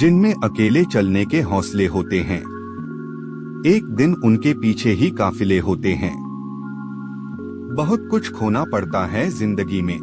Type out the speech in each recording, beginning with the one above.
जिनमें अकेले चलने के हौसले होते हैं। एक दिन उनके पीछे ही काफिले होते हैं। बहुत कुछ खोना पड़ता है जिंदगी में,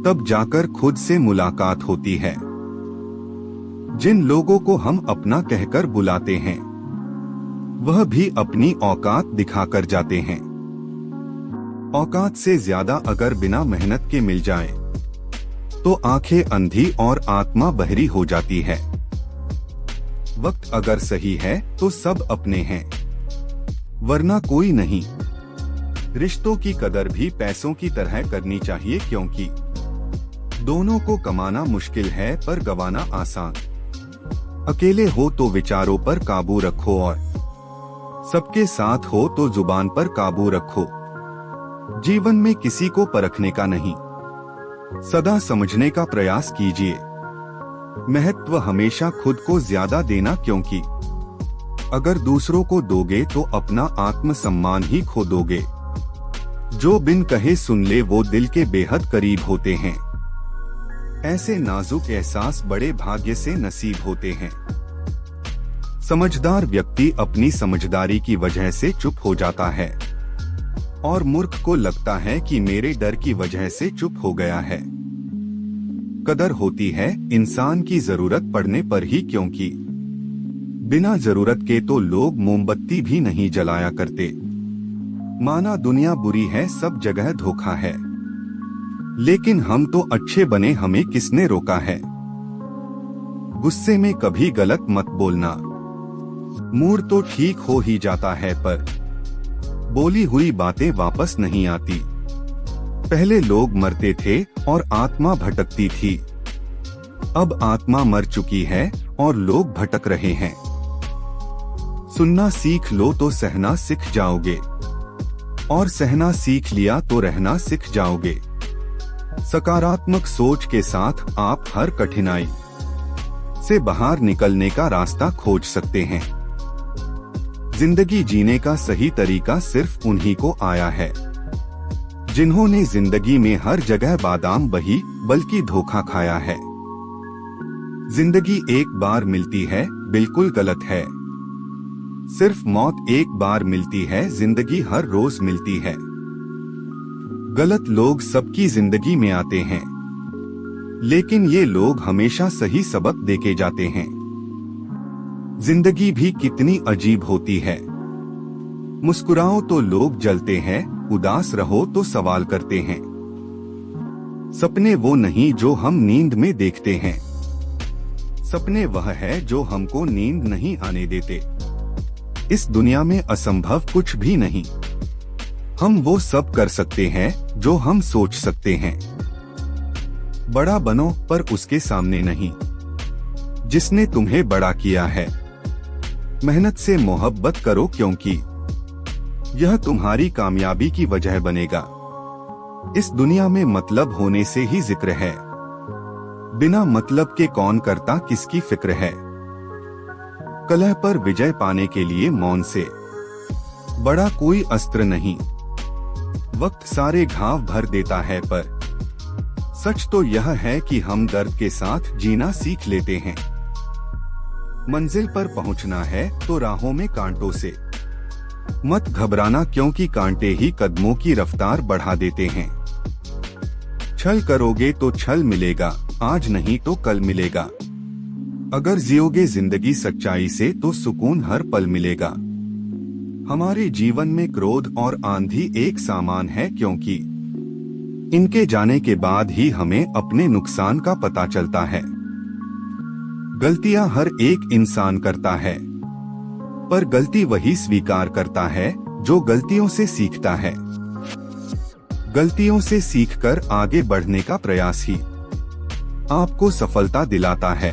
तब जाकर खुद से मुलाकात होती है। जिन लोगों को हम अपना कहकर बुलाते हैं, वह भी अपनी औकात दिखाकर जाते हैं। औकात से ज्यादा अगर बिना मेहनत के मिल जाए तो आंखें अंधी और आत्मा बहरी हो जाती है। वक्त अगर सही है तो सब अपने हैं, वरना कोई नहीं। रिश्तों की कदर भी पैसों की तरह करनी चाहिए, क्योंकि दोनों को कमाना मुश्किल है पर गंवाना आसान। अकेले हो तो विचारों पर काबू रखो, और सबके साथ हो तो जुबान पर काबू रखो। जीवन में किसी को परखने का नहीं, सदा समझने का प्रयास कीजिए। महत्व हमेशा खुद को ज्यादा देना, क्योंकि अगर दूसरों को दोगे तो अपना आत्मसम्मान ही खो दोगे। जो बिन कहे सुन ले वो दिल के बेहद करीब होते हैं। ऐसे नाजुक एहसास बड़े भाग्य से नसीब होते हैं। समझदार व्यक्ति अपनी समझदारी की वजह से चुप हो जाता है, और मूर्ख को लगता है कि मेरे डर की वजह से चुप हो गया है। कदर होती है इंसान की जरूरत पड़ने पर ही, क्योंकि बिना जरूरत के तो लोग मोमबत्ती भी नहीं जलाया करते। माना दुनिया बुरी है, सब जगह धोखा है, लेकिन हम तो अच्छे बने, हमें किसने रोका है। गुस्से में कभी गलत मत बोलना, मूड तो ठीक हो ही जाता है, पर बोली हुई बातें वापस नहीं आती। पहले लोग मरते थे और आत्मा भटकती थी, अब आत्मा मर चुकी है और लोग भटक रहे हैं। सुनना सीख लो तो सहना सीख जाओगे, और सहना सीख लिया तो रहना सीख जाओगे। सकारात्मक सोच के साथ आप हर कठिनाई से बाहर निकलने का रास्ता खोज सकते हैं। जिंदगी जीने का सही तरीका सिर्फ उन्हीं को आया है, जिन्होंने जिंदगी में हर जगह बादाम बही बल्कि धोखा खाया है। जिंदगी एक बार मिलती है, बिल्कुल गलत है। सिर्फ मौत एक बार मिलती है, जिंदगी हर रोज मिलती है। गलत लोग सबकी जिंदगी में आते हैं, लेकिन ये लोग हमेशा सही सबक देके जाते हैं। जिंदगी भी कितनी अजीब होती है। मुस्कुराओ तो लोग जलते हैं, उदास रहो तो सवाल करते हैं। सपने वो नहीं जो हम नींद में देखते हैं, सपने वह है जो हमको नींद नहीं आने देते। इस दुनिया में असंभव कुछ भी नहीं, हम वो सब कर सकते हैं जो हम सोच सकते हैं। बड़ा बनो पर उसके सामने नहीं, जिसने तुम्हें बड़ा किया है। मेहनत से मोहब्बत करो, क्योंकि यह तुम्हारी कामयाबी की वजह बनेगा। इस दुनिया में मतलब होने से ही जिक्र है, बिना मतलब के कौन करता किसकी फिक्र है। कलह पर विजय पाने के लिए मौन से बड़ा कोई अस्त्र नहीं। वक्त सारे घाव भर देता है, पर सच तो यह है कि हम दर्द के साथ जीना सीख लेते हैं। मंजिल पर पहुंचना है तो राहों में कांटों से मत घबराना, क्योंकि कांटे ही कदमों की रफ्तार बढ़ा देते हैं। छल करोगे तो छल मिलेगा, आज नहीं तो कल मिलेगा। अगर जियोगे जिंदगी सच्चाई से तो सुकून हर पल मिलेगा। हमारे जीवन में क्रोध और आंधी एक सामान है, क्योंकि इनके जाने के बाद ही हमें अपने नुकसान का पता चलता है। गलतियां हर एक इंसान करता है, पर गलती वही स्वीकार करता है जो गलतियों से सीखता है। गलतियों से सीखकर आगे बढ़ने का प्रयास ही आपको सफलता दिलाता है।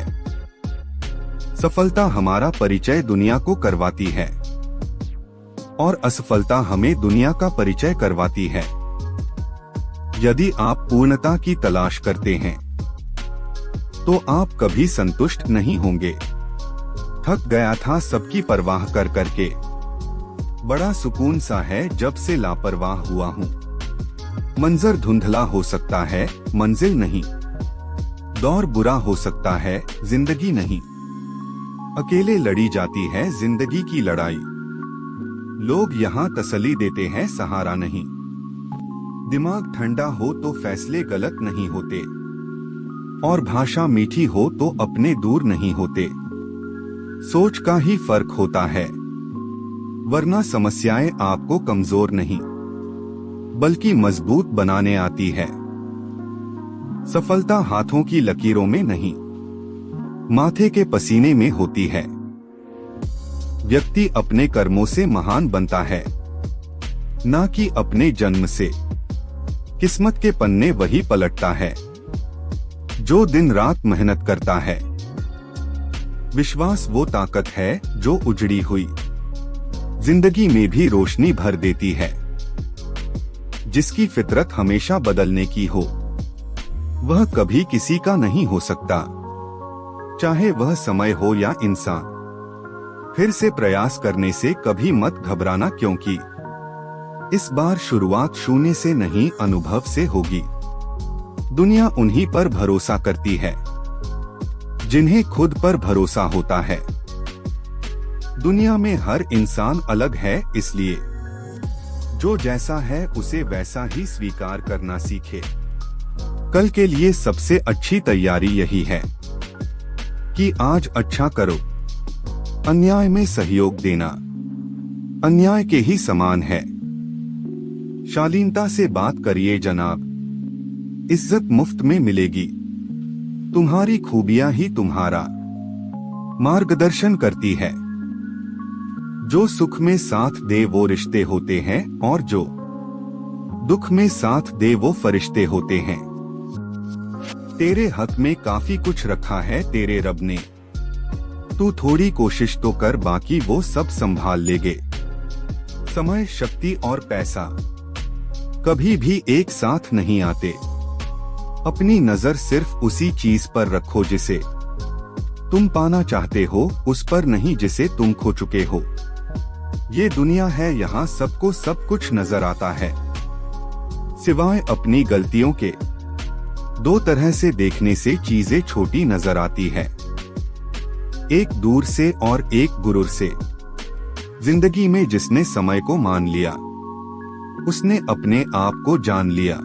सफलता हमारा परिचय दुनिया को करवाती है, और असफलता हमें दुनिया का परिचय करवाती है। यदि आप पूर्णता की तलाश करते हैं तो आप कभी संतुष्ट नहीं होंगे। थक गया था सबकी परवाह कर करके, बड़ा सुकून सा है जब से लापरवाह हुआ हूँ। मंजर धुंधला हो सकता है, मंजिल नहीं। दौर बुरा हो सकता है, जिंदगी नहीं। अकेले लड़ी जाती है जिंदगी की लड़ाई। लोग यहाँ तसल्ली देते हैं, सहारा नहीं। दिमाग ठंडा हो तो फैसले गलत नहीं होते, और भाषा मीठी हो तो अपने दूर नहीं होते। सोच का ही फर्क होता है, वरना समस्याएं आपको कमजोर नहीं बल्कि मजबूत बनाने आती है। सफलता हाथों की लकीरों में नहीं, माथे के पसीने में होती है। व्यक्ति अपने कर्मों से महान बनता है, ना कि अपने जन्म से। किस्मत के पन्ने वही पलटता है जो दिन रात मेहनत करता है। विश्वास वो ताकत है जो उजड़ी हुई जिंदगी में भी रोशनी भर देती है। जिसकी फितरत हमेशा बदलने की हो, वह कभी किसी का नहीं हो सकता, चाहे वह समय हो या इंसान। फिर से प्रयास करने से कभी मत घबराना, क्योंकि इस बार शुरुआत शून्य से नहीं, अनुभव से होगी। दुनिया उन्हीं पर भरोसा करती है जिन्हें खुद पर भरोसा होता है। दुनिया में हर इंसान अलग है, इसलिए जो जैसा है उसे वैसा ही स्वीकार करना सीखे। कल के लिए सबसे अच्छी तैयारी यही है कि आज अच्छा करो। अन्याय में सहयोग देना अन्याय के ही समान है। शालीनता से बात करिए जनाब, इज्जत मुफ्त में मिलेगी। तुम्हारी खूबियां ही तुम्हारा मार्गदर्शन करती है। जो सुख में साथ दे वो रिश्ते होते हैं, और जो दुख में साथ दे वो फरिश्ते होते हैं। तेरे हक में काफी कुछ रखा है तेरे रब ने, तू थोड़ी कोशिश तो कर, बाकी वो सब संभाल लेंगे। समय, शक्ति और पैसा कभी भी एक साथ नहीं आते। अपनी नजर सिर्फ उसी चीज पर रखो जिसे तुम पाना चाहते हो, उस पर नहीं जिसे तुम खो चुके हो। ये दुनिया है, यहाँ सबको सब कुछ नजर आता है सिवाय अपनी गलतियों के। दो तरह से देखने से चीजें छोटी नजर आती है, एक दूर से और एक गुरूर से। जिंदगी में जिसने समय को मान लिया, उसने अपने आप को जान लिया।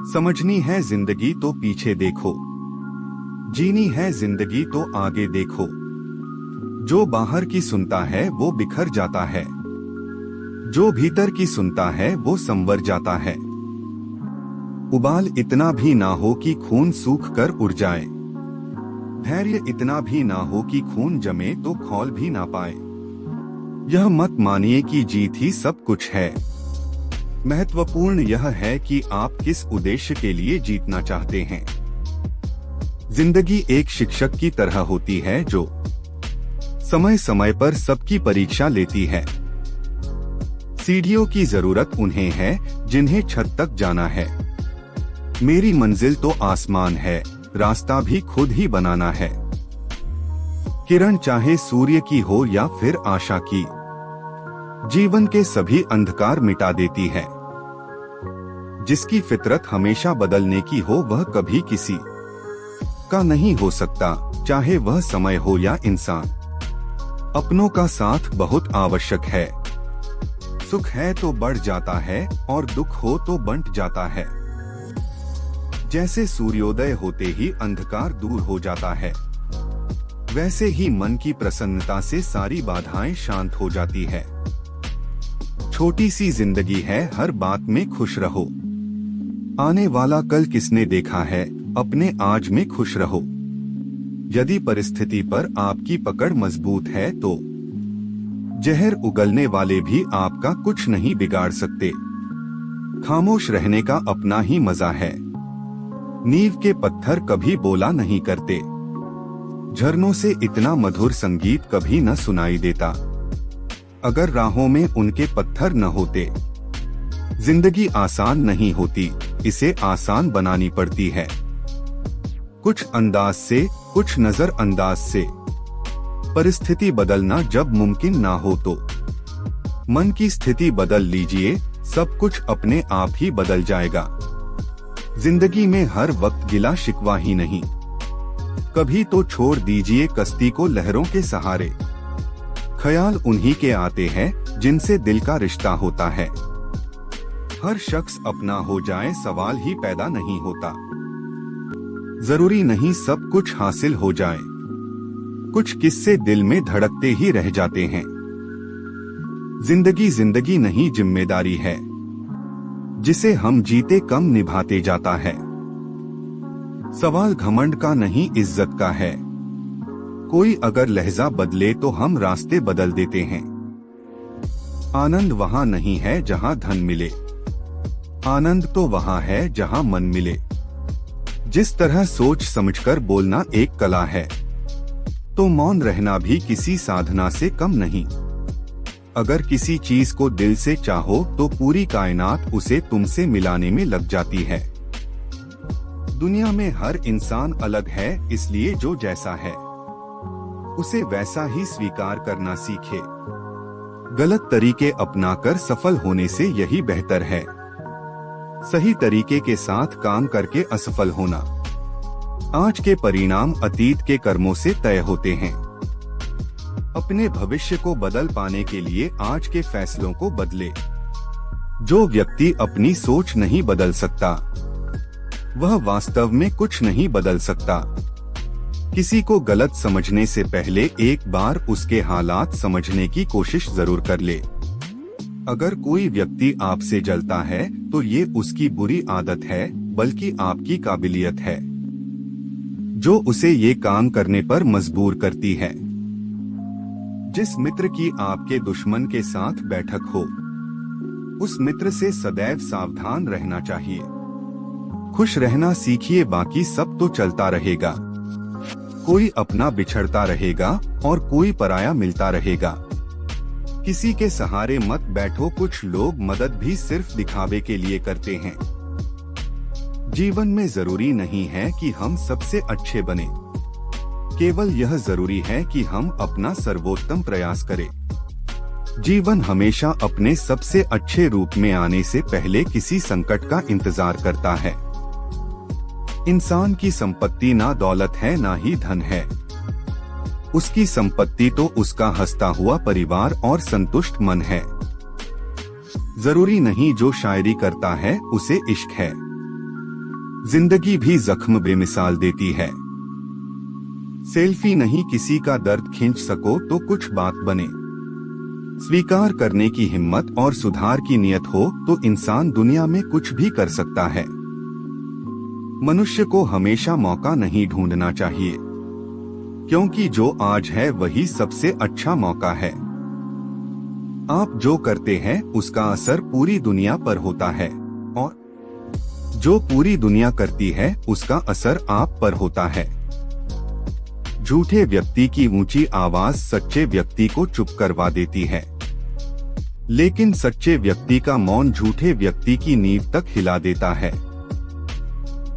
समझनी है जिंदगी तो पीछे देखो, जीनी है जिंदगी तो आगे देखो। जो बाहर की सुनता है वो बिखर जाता है, जो भीतर की सुनता है वो संवर जाता है। उबाल इतना भी ना हो कि खून सूख कर उड़ जाए, धैर्य इतना भी ना हो कि खून जमे तो खौल भी ना पाए। यह मत मानिए कि जीत ही सब कुछ है, महत्वपूर्ण यह है कि आप किस उद्देश्य के लिए जीतना चाहते हैं। जिंदगी एक शिक्षक की तरह होती है जो समय समय पर सबकी परीक्षा लेती है। सीढ़ियों की जरूरत उन्हें है जिन्हें छत तक जाना है। मेरी मंजिल तो आसमान है, रास्ता भी खुद ही बनाना है। किरण चाहे सूर्य की हो या फिर आशा की, जीवन के सभी अंधकार मिटा देती है। जिसकी फितरत हमेशा बदलने की हो, वह कभी किसी का नहीं हो सकता, चाहे वह समय हो या इंसान। अपनों का साथ बहुत आवश्यक है। सुख है तो बढ़ जाता है और दुख हो तो बंट जाता है। जैसे सूर्योदय होते ही अंधकार दूर हो जाता है, वैसे ही मन की प्रसन्नता से सारी बाधाएं शांत हो जाती है। छोटी सी जिंदगी है, हर बात में खुश रहो। आने वाला कल किसने देखा है, अपने आज में खुश रहो। यदि परिस्थिति पर आपकी पकड़ मजबूत है तो जहर उगलने वाले भी आपका कुछ नहीं बिगाड़ सकते। खामोश रहने का अपना ही मजा है। नींव के पत्थर कभी बोला नहीं करते, झरनों से इतना मधुर संगीत कभी न सुनाई देता अगर राहों में उनके पत्थर न होते। जिंदगी आसान नहीं होती, इसे आसान बनानी पड़ती है। कुछ अंदाज से, कुछ नजर अंदाज से। परिस्थिति बदलना जब मुमकिन ना हो तो मन की स्थिति बदल लीजिए, सब कुछ अपने आप ही बदल जाएगा। जिंदगी में हर वक्त गिला शिकवा ही नहीं, कभी तो छोड़ दीजिए कश्ती को लहरों के सहारे। ख्याल उन्हीं के आते हैं जिनसे दिल का रिश्ता होता है। हर शख्स अपना हो जाए सवाल ही पैदा नहीं होता। जरूरी नहीं सब कुछ हासिल हो जाए, कुछ किस्से दिल में धड़कते ही रह जाते हैं। जिंदगी जिंदगी नहीं जिम्मेदारी है, जिसे हम जीते कम निभाते जाता है। सवाल घमंड का नहीं इज्जत का है, कोई अगर लहजा बदले तो हम रास्ते बदल देते हैं। आनंद वहाँ नहीं है जहाँ धन मिले, आनंद तो वहाँ है जहाँ मन मिले। जिस तरह सोच समझकर बोलना एक कला है, तो मौन रहना भी किसी साधना से कम नहीं। अगर किसी चीज को दिल से चाहो तो पूरी कायनात उसे तुमसे मिलाने में लग जाती है। दुनिया में हर इंसान अलग है, इसलिए जो जैसा है उसे वैसा ही स्वीकार करना सीखे। गलत तरीके अपनाकर सफल होने से यही बेहतर है, सही तरीके के साथ काम करके असफल होना। आज के परिणाम अतीत के कर्मों से तय होते हैं। अपने भविष्य को बदल पाने के लिए आज के फैसलों को बदले। जो व्यक्ति अपनी सोच नहीं बदल सकता, वह वास्तव में कुछ नहीं बदल सकता। किसी को गलत समझने से पहले एक बार उसके हालात समझने की कोशिश जरूर कर ले। अगर कोई व्यक्ति आपसे जलता है तो ये उसकी बुरी आदत है, बल्कि आपकी काबिलियत है जो उसे ये काम करने पर मजबूर करती है। जिस मित्र की आपके दुश्मन के साथ बैठक हो, उस मित्र से सदैव सावधान रहना चाहिए। खुश रहना सीखिए, बाकी सब तो चलता रहेगा। कोई अपना बिछड़ता रहेगा और कोई पराया मिलता रहेगा। किसी के सहारे मत बैठो, कुछ लोग मदद भी सिर्फ दिखावे के लिए करते हैं। जीवन में जरूरी नहीं है कि हम सबसे अच्छे बने, केवल यह जरूरी है कि हम अपना सर्वोत्तम प्रयास करें। जीवन हमेशा अपने सबसे अच्छे रूप में आने से पहले किसी संकट का इंतजार करता है। इंसान की संपत्ति ना दौलत है ना ही धन है, उसकी संपत्ति तो उसका हंसता हुआ परिवार और संतुष्ट मन है। जरूरी नहीं जो शायरी करता है उसे इश्क है, जिंदगी भी जख्म बेमिसाल देती है। सेल्फी नहीं किसी का दर्द खींच सको तो कुछ बात बने। स्वीकार करने की हिम्मत और सुधार की नियत हो तो इंसान दुनिया में कुछ भी कर सकता है। मनुष्य को हमेशा मौका नहीं ढूंढना चाहिए, क्योंकि जो आज है वही सबसे अच्छा मौका है। आप जो करते हैं उसका असर पूरी दुनिया पर होता है, और जो पूरी दुनिया करती है उसका असर आप पर होता है। झूठे व्यक्ति की ऊंची आवाज सच्चे व्यक्ति को चुप करवा देती है, लेकिन सच्चे व्यक्ति का मौन झूठे व्यक्ति की नींव तक हिला देता है।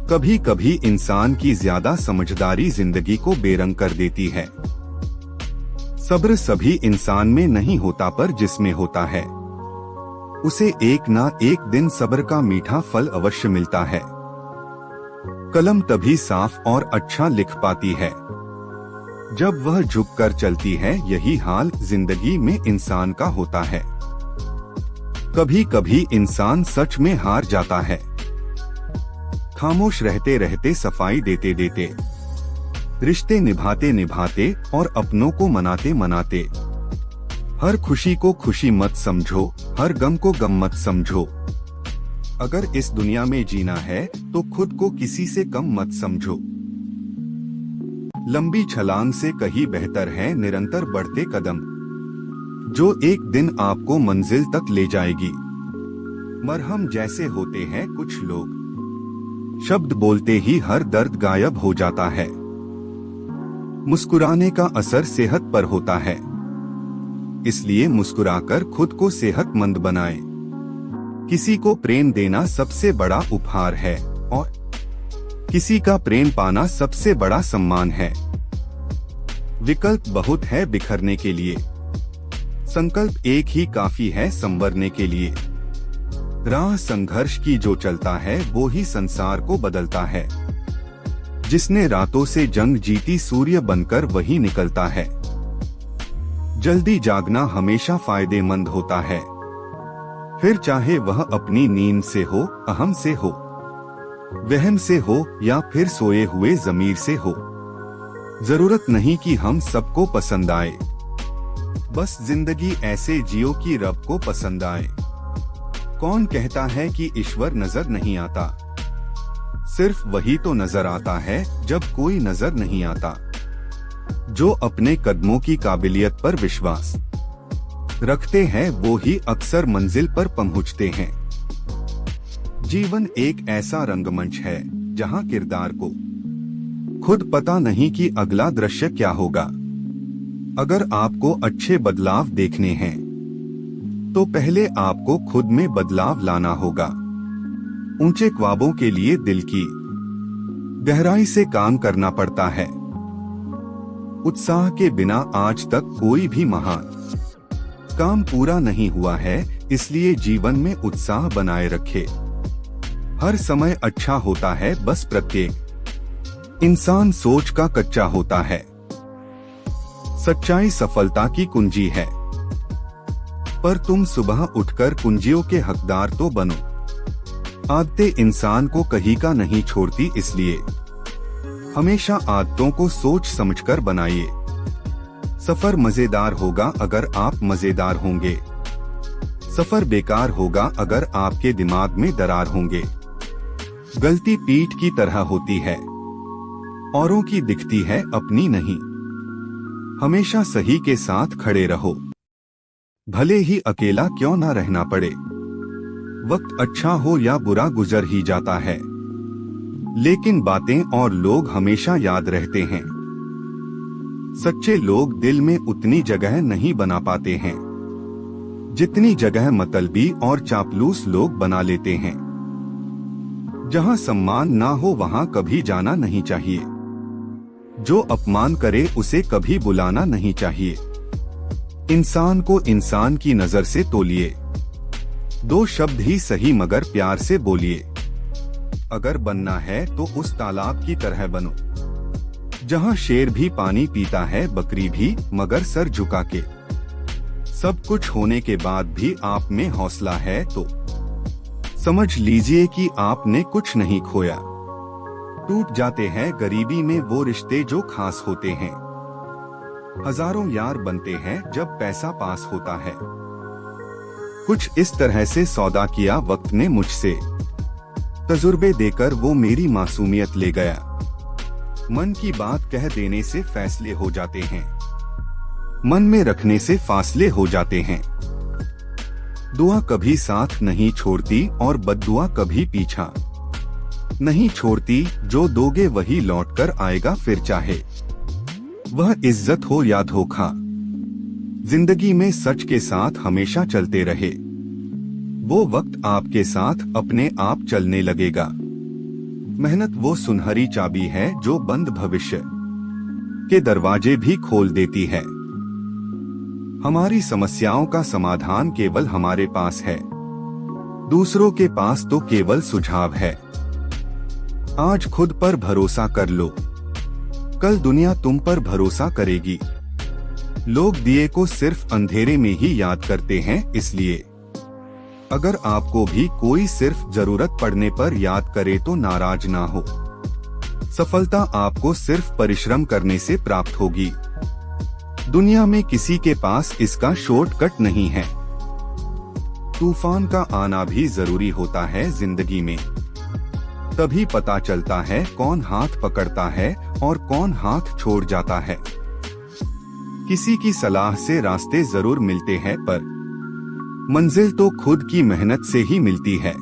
कभी कभी इंसान की ज्यादा समझदारी जिंदगी को बेरंग कर देती है। सब्र सभी इंसान में नहीं होता, पर जिसमें होता है उसे एक ना एक दिन सब्र का मीठा फल अवश्य मिलता है। कलम तभी साफ और अच्छा लिख पाती है जब वह झुककर चलती है। यही हाल जिंदगी में इंसान का होता है। कभी कभी इंसान सच में हार जाता है, खामोश रहते रहते सफाई देते देते, रिश्ते निभाते निभाते और अपनों को मनाते मनाते। हर खुशी को खुशी मत समझो, हर गम को गम मत समझो। अगर इस दुनिया में जीना है तो खुद को किसी से कम मत समझो। लंबी छलांग से कहीं बेहतर है निरंतर बढ़ते कदम, जो एक दिन आपको मंजिल तक ले जाएगी। मरहम जैसे होते हैं कुछ लोग, शब्द बोलते ही हर दर्द गायब हो जाता है। मुस्कुराने का असर सेहत पर होता है, इसलिए मुस्कुराकर खुद को सेहतमंद बनाएं। किसी को प्रेम देना सबसे बड़ा उपहार है, और किसी का प्रेम पाना सबसे बड़ा सम्मान है। विकल्प बहुत है बिखरने के लिए, संकल्प एक ही काफी है संवरने के लिए। राह संघर्ष की जो चलता है वो ही संसार को बदलता है। जिसने रातों से जंग जीती सूर्य बनकर वही निकलता है। जल्दी जागना हमेशा फायदेमंद होता है, फिर चाहे वह अपनी नींद से हो, अहम से हो, वहम से हो या फिर सोए हुए ज़मीर से हो। जरूरत नहीं कि हम सबको पसंद आए, बस जिंदगी ऐसे जियो कि रब को पसंद आए। कौन कहता है कि ईश्वर नजर नहीं आता? सिर्फ वही तो नजर आता है जब कोई नजर नहीं आता। जो अपने कदमों की काबिलियत पर विश्वास रखते हैं वो ही अक्सर मंजिल पर पहुंचते हैं। जीवन एक ऐसा रंगमंच है जहां किरदार को खुद पता नहीं कि अगला दृश्य क्या होगा। अगर आपको अच्छे बदलाव देखने हैं तो पहले आपको खुद में बदलाव लाना होगा। ऊंचे ख्वाबों के लिए दिल की गहराई से काम करना पड़ता है। उत्साह के बिना आज तक कोई भी महान काम पूरा नहीं हुआ है, इसलिए जीवन में उत्साह बनाए रखे। हर समय अच्छा होता है, बस प्रत्येक इंसान सोच का कच्चा होता है। सच्चाई सफलता की कुंजी है, पर तुम सुबह उठकर कुंजियों के हकदार तो बनो। आदतें इंसान को कहीं का नहीं छोड़ती, इसलिए हमेशा आदतों को सोच समझकर बनाइए। सफर मजेदार होगा अगर आप मजेदार होंगे, सफर बेकार होगा अगर आपके दिमाग में दरार होंगे। गलती पीठ की तरह होती है, औरों की दिखती है, अपनी नहीं। हमेशा सही के साथ खड़े रहो, भले ही अकेला क्यों ना रहना पड़े। वक्त अच्छा हो या बुरा गुजर ही जाता है, लेकिन बातें और लोग हमेशा याद रहते हैं। सच्चे लोग दिल में उतनी जगह नहीं बना पाते हैं जितनी जगह मतलबी और चापलूस लोग बना लेते हैं। जहां सम्मान ना हो वहां कभी जाना नहीं चाहिए। जो अपमान करे उसे कभी बुलाना नहीं चाहिए। इंसान को इंसान की नजर से तोलिए, दो शब्द ही सही मगर प्यार से बोलिए। अगर बनना है तो उस तालाब की तरह बनो जहां शेर भी पानी पीता है, बकरी भी, मगर सर झुका के। सब कुछ होने के बाद भी आप में हौसला है तो समझ लीजिए कि आपने कुछ नहीं खोया। टूट जाते हैं गरीबी में वो रिश्ते जो खास होते हैं। हजारों यार बनते हैं जब पैसा पास होता है। कुछ इस तरह से सौदा किया वक्त ने मुझसे, तजुर्बे देकर वो मेरी मासूमियत ले गया। मन की बात कह देने से फैसले हो जाते हैं, मन में रखने से फासले हो जाते हैं। दुआ कभी साथ नहीं छोड़ती और बद्दुआ कभी पीछा नहीं छोड़ती। जो दोगे वही लौटकर आएगा फिर, चाहे वह इज्जत हो या धोखा। जिंदगी में सच के साथ हमेशा चलते रहे, वो वक्त आपके साथ अपने आप चलने लगेगा। मेहनत वो सुनहरी चाबी है जो बंद भविष्य के दरवाजे भी खोल देती है। हमारी समस्याओं का समाधान केवल हमारे पास है, दूसरों के पास तो केवल सुझाव है। आज खुद पर भरोसा कर लो, कल दुनिया तुम पर भरोसा करेगी। लोग दिए को सिर्फ अंधेरे में ही याद करते हैं, इसलिए अगर आपको भी कोई सिर्फ जरूरत पड़ने पर याद करे तो नाराज ना हो। सफलता आपको सिर्फ परिश्रम करने से प्राप्त होगी। दुनिया में किसी के पास इसका शॉर्टकट नहीं है। तूफान का आना भी जरूरी होता है जिंदगी में, तभी पता चलता है कौन हाथ पकड़ता है और कौन हाथ छोड़ जाता है। किसी की सलाह से रास्ते जरूर मिलते हैं, पर मंजिल तो खुद की मेहनत से ही मिलती है।